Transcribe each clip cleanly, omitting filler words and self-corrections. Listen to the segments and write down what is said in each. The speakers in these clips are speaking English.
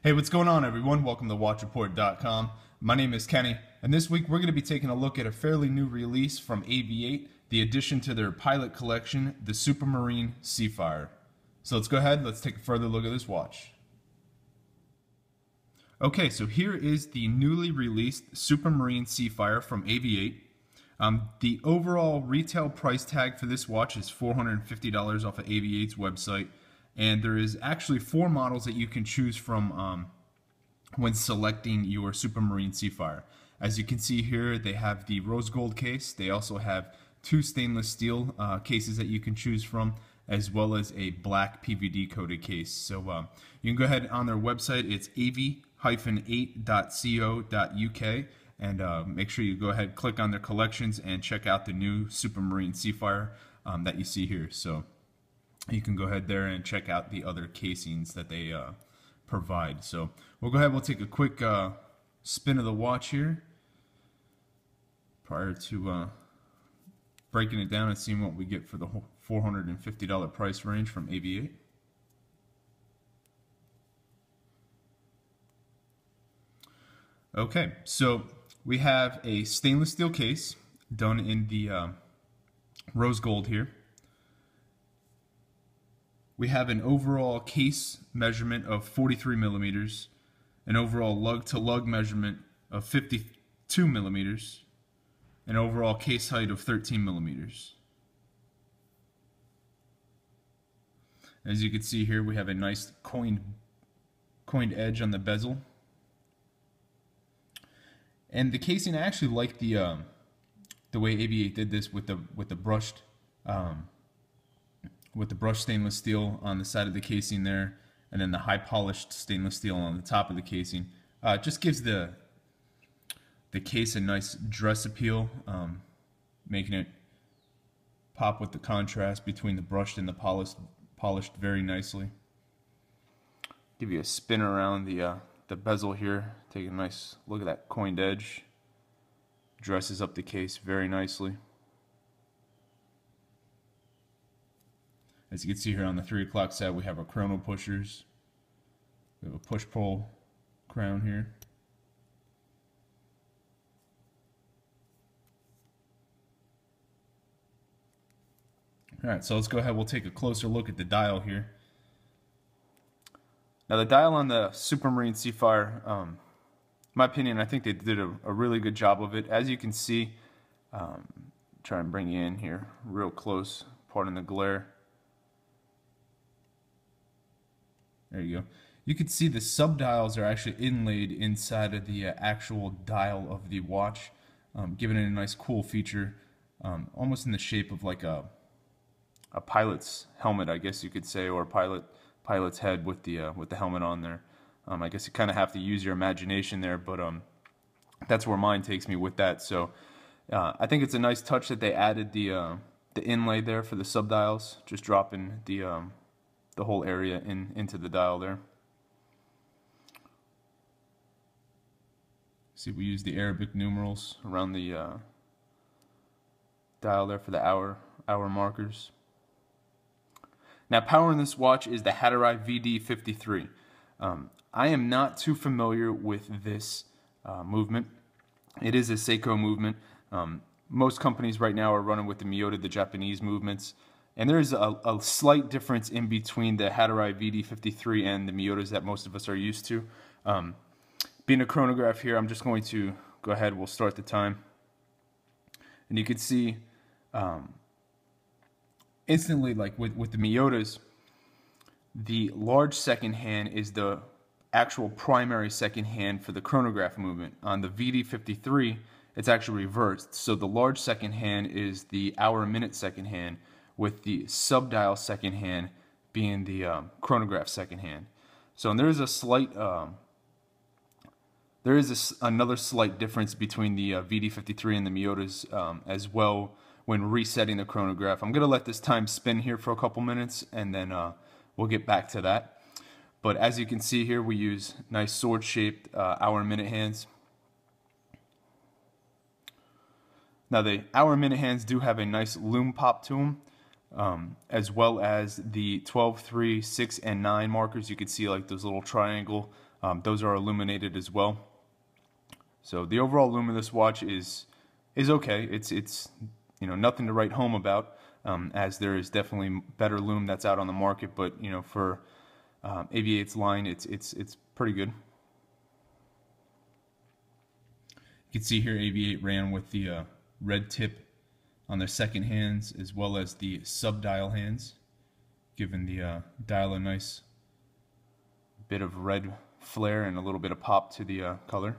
Hey, what's going on, everyone? Welcome to WatchReport.com. My name is Kenny, and this week we're going to be taking a look at a fairly new release from AVI-8, the addition to their pilot collection, the Supermarine Seafire. So let's go ahead, let's take a further look at this watch. Okay, so here is the newly released Supermarine Seafire from AVI-8. The overall retail price tag for this watch is $450 off of AVI-8's website. And there is actually 4 models that you can choose from when selecting your Supermarine Seafire. As you can see here, they have the rose gold case. They also have 2 stainless steel cases that you can choose from, as well as a black PVD coated case. So you can go ahead on their website. It's AVI-8.co.uk, and make sure you go ahead, click on their collections, and check out the new Supermarine Seafire that you see here. So you can go ahead there and check out the other casings that they provide. So we'll go ahead, we'll take a quick spin of the watch here prior to breaking it down and seeing what we get for the whole $450 price range from AVI-8. Okay, so we have a stainless steel case done in the rose gold here. We have an overall case measurement of 43 millimeters, an overall lug-to-lug measurement of 52 millimeters, an overall case height of 13 millimeters. As you can see here, we have a nice coined edge on the bezel. And the casing, I actually like the way AVI-8 did this with the brushed stainless steel on the side of the casing there, and then the high polished stainless steel on the top of the casing. Just gives the case a nice dress appeal, making it pop with the contrast between the brushed and the polished very nicely. Give you a spin around the bezel here. Take a nice look at that coined edge. Dresses up the case very nicely. As you can see here on the 3 o'clock side, we have our chrono pushers. We have a push-pull crown here. Alright, so let's go ahead, we'll take a closer look at the dial here. Now the dial on the Supermarine Seafire, in my opinion, I think they did a really good job of it. As you can see, try and bring you in here real close, pardon the glare. There you go. You can see the sub-dials are actually inlaid inside of the actual dial of the watch, giving it a nice cool feature, almost in the shape of like a pilot's helmet, I guess you could say, or a pilot's head with the helmet on there. I guess you kind of have to use your imagination there, but that's where mine takes me with that. So I think it's a nice touch that they added the inlay there for the sub-dials, just dropping the whole area into the dial there. See, we use the Arabic numerals around the dial there for the hour markers. Now, powering this watch is the Hattori VD53. I am not too familiar with this movement. It is a Seiko movement. Most companies right now are running with the Miyota, the Japanese movements. And there's a slight difference in between the Hattori VD53 and the Miyotas that most of us are used to. Being a chronograph here, I'm just going to go ahead, we'll start the time. And you can see instantly, like with the Miyotas, the large second hand is the actual primary second hand for the chronograph movement. On the VD53, it's actually reversed. So the large second hand is the hour-minute second hand, with the sub-dial second hand being the chronograph second hand. So and there is a slight, another slight difference between the VD53 and the Miyotas as well when resetting the chronograph. I'm going to let this time spin here for a couple minutes, and then we'll get back to that. But as you can see here, we use nice sword-shaped hour-minute hands. Now the hour-minute hands do have a nice loom pop to them. As well as the 12, 3, 6, and 9 markers. You can see like those little triangle Those are illuminated as well. So the overall lume of this watch is okay. It's nothing to write home about, as there is definitely better lume that's out on the market. But for AVI-8's line, it's pretty good. You can see here AVI-8 ran with the red tip on their second hands as well as the sub-dial hands, giving the dial a nice bit of red flare and a little bit of pop to the color.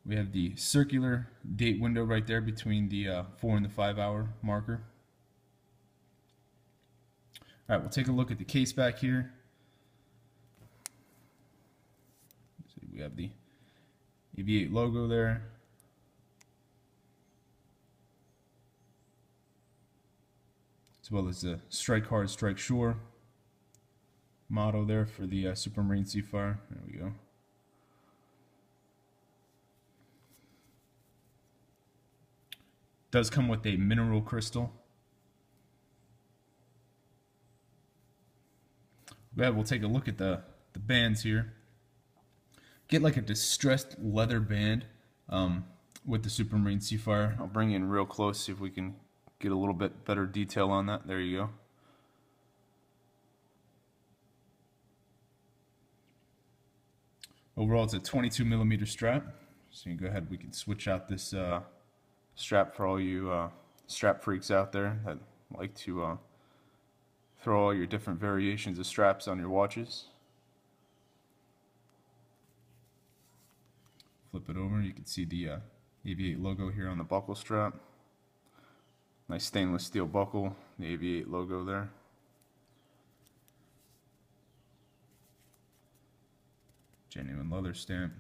We have the circular date window right there between the 4 and the 5 hour marker. Alright, we'll take a look at the case back here. So we have the AVI-8 logo there. As well as the strike hard, strike sure motto there for the Supermarine Seafire. There we go. Does come with a mineral crystal. We'll take a look at the bands here. Get like a distressed leather band with the Supermarine Seafire. I'll bring you in real close, see if we can get a little bit better detail on that. There you go. Overall, it's a 22mm strap. So you can go ahead, we can switch out this strap for all you strap freaks out there that like to throw all your different variations of straps on your watches. Flip it over, you can see the AVI-8 logo here on the buckle strap. Nice stainless steel buckle, the AVI-8 logo there. Genuine leather stamp.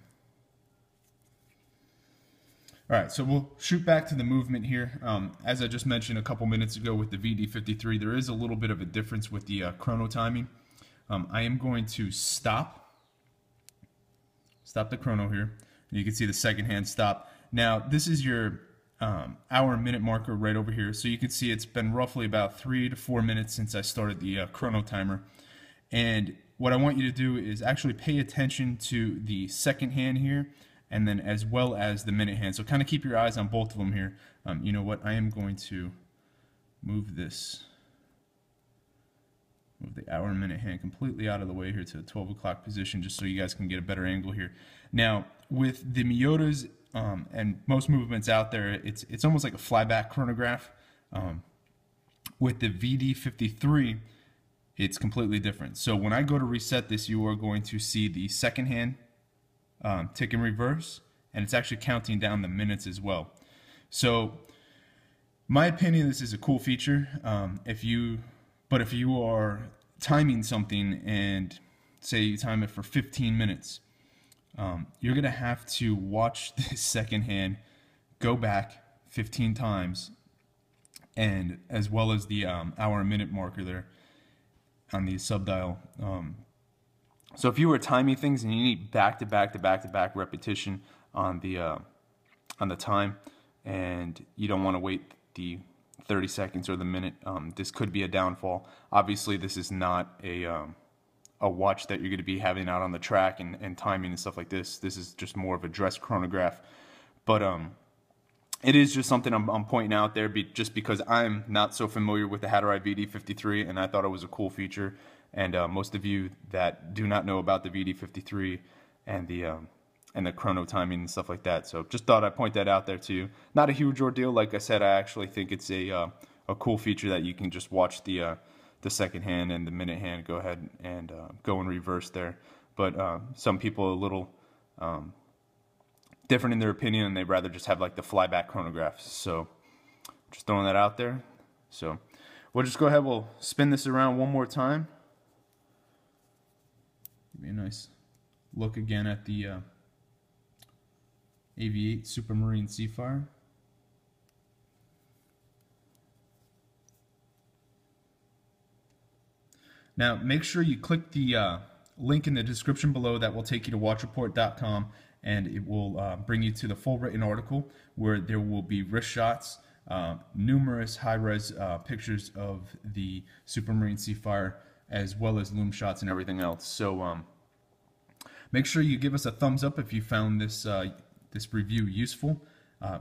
Alright, so we'll shoot back to the movement here. As I just mentioned a couple minutes ago with the VD53, there is a little bit of a difference with the chrono timing. I am going to stop the chrono here. You can see the second hand stop. Now, this is your hour and minute marker right over here. So you can see it's been roughly about 3 to 4 minutes since I started the chrono timer. And what I want you to do is actually pay attention to the second hand here, and then as well as the minute hand. So kind of keep your eyes on both of them here. You know what? I am going to move the hour and minute hand completely out of the way here to the 12 o'clock position, just so you guys can get a better angle here. Now, with the Miyotas and most movements out there, it's almost like a flyback chronograph. With the VD53, it's completely different. So when I go to reset this, you are going to see the second hand tick in reverse, and it's actually counting down the minutes as well. So my opinion, this is a cool feature. If you are timing something and say you time it for 15 minutes, you're gonna have to watch this second hand go back 15 times, and as well as the hour and minute marker there on the sub-dial. So if you were timing things and you need back-to-back repetition on the time, and you don't want to wait the 30 seconds or the minute, this could be a downfall. Obviously, this is not a watch that you're going to be having out on the track and timing and stuff like this. This is just more of a dress chronograph. But it is just something I'm pointing out there just because I'm not so familiar with the Hatterai VD53, and I thought it was a cool feature. And most of you that do not know about the VD53 and the chrono timing and stuff like that, so just thought I'd point that out there to you. Not a huge ordeal, like I said. I actually think it's a cool feature that you can just watch the second hand and the minute hand go ahead and go in reverse there. But some people are a little different in their opinion, and they'd rather just have like the flyback chronographs. So just throwing that out there. So we'll just go ahead, we'll spin this around one more time. Give me a nice look again at the AVI-8 Supermarine Seafire. Now make sure you click the link in the description below that will take you to watchreport.com, and it will bring you to the full written article where there will be wrist shots, numerous high-res pictures of the Supermarine Seafire as well as loom shots and everything else. So make sure you give us a thumbs up if you found this this review useful.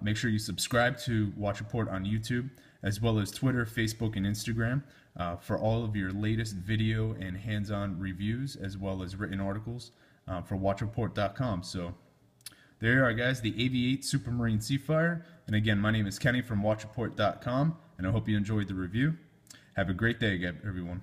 Make sure you subscribe to Watch Report on YouTube, as well as Twitter, Facebook, and Instagram for all of your latest video and hands-on reviews, as well as written articles for WatchReport.com. So there you are, guys, the AVI-8 Supermarine Seafire. And again, my name is Kenny from WatchReport.com, and I hope you enjoyed the review. Have a great day, everyone.